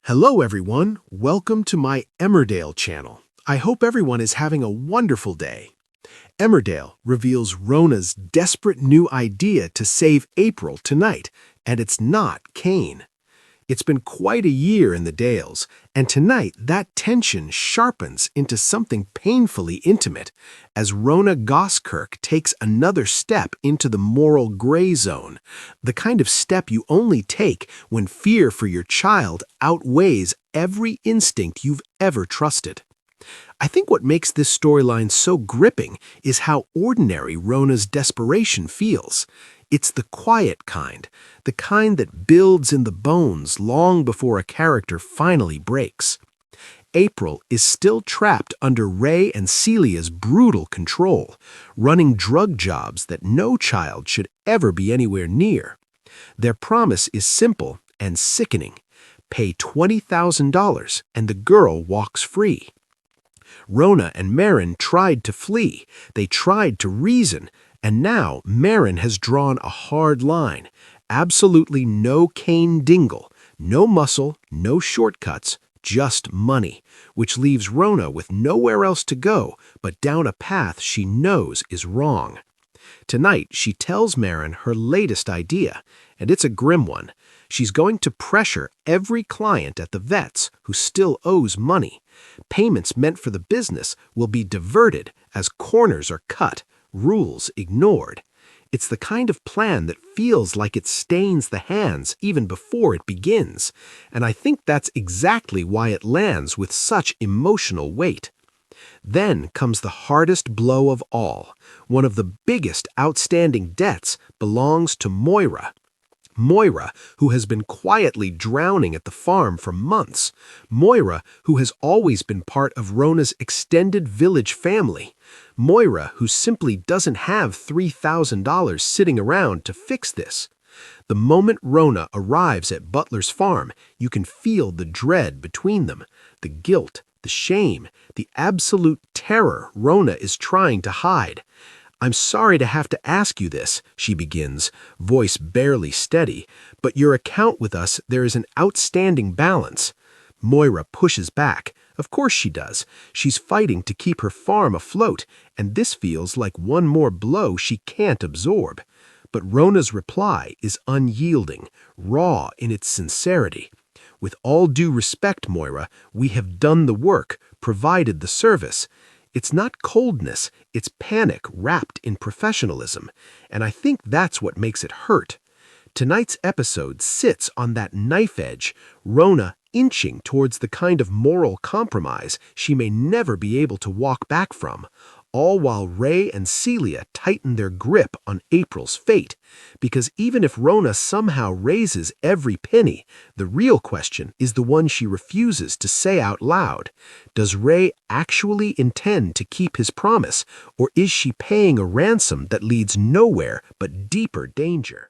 Hello everyone, welcome to my Emmerdale channel. I hope everyone is having a wonderful day. Emmerdale reveals Rona's desperate new idea to save April tonight, and it's not Kane. It's been quite a year in the Dales, and tonight that tension sharpens into something painfully intimate as Rona Goskirk takes another step into the moral gray zone, the kind of step you only take when fear for your child outweighs every instinct you've ever trusted. I think what makes this storyline so gripping is how ordinary Rona's desperation feels. It's the quiet kind, the kind that builds in the bones long before a character finally breaks. April is still trapped under Ray and Celia's brutal control, running drug jobs that no child should ever be anywhere near. Their promise is simple and sickening. Pay $20,000 and the girl walks free. Rona and Marin tried to flee. They tried to reason. And now Marin has drawn a hard line. Absolutely no Kane dingle, no muscle, no shortcuts, just money, which leaves Rona with nowhere else to go but down a path she knows is wrong. Tonight, she tells Marin her latest idea, and it's a grim one. She's going to pressure every client at the vet's who still owes money. Payments meant for the business will be diverted as corners are cut, rules ignored. It's the kind of plan that feels like it stains the hands even before it begins, and I think that's exactly why it lands with such emotional weight. Then comes the hardest blow of all. One of the biggest outstanding debts belongs to Moira. Moira, who has been quietly drowning at the farm for months. Moira, who has always been part of Rona's extended village family. Moira, who simply doesn't have $3,000 sitting around to fix this. The moment Rona arrives at Butler's farm, you can feel the dread between them, the guilt, the shame, the absolute terror Rona is trying to hide. "I'm sorry to have to ask you this," she begins, voice barely steady, "but your account with us, there is an outstanding balance." Moira pushes back. Of course she does. She's fighting to keep her farm afloat, and this feels like one more blow she can't absorb. But Rona's reply is unyielding, raw in its sincerity. "With all due respect, Moira, we have done the work, provided the service." It's not coldness, it's panic wrapped in professionalism, and I think that's what makes it hurt. Tonight's episode sits on that knife edge, Rona inching towards the kind of moral compromise she may never be able to walk back from, all while Ray and Celia tighten their grip on April's fate. Because even if Rona somehow raises every penny, the real question is the one she refuses to say out loud. Does Ray actually intend to keep his promise, or is she paying a ransom that leads nowhere but deeper danger?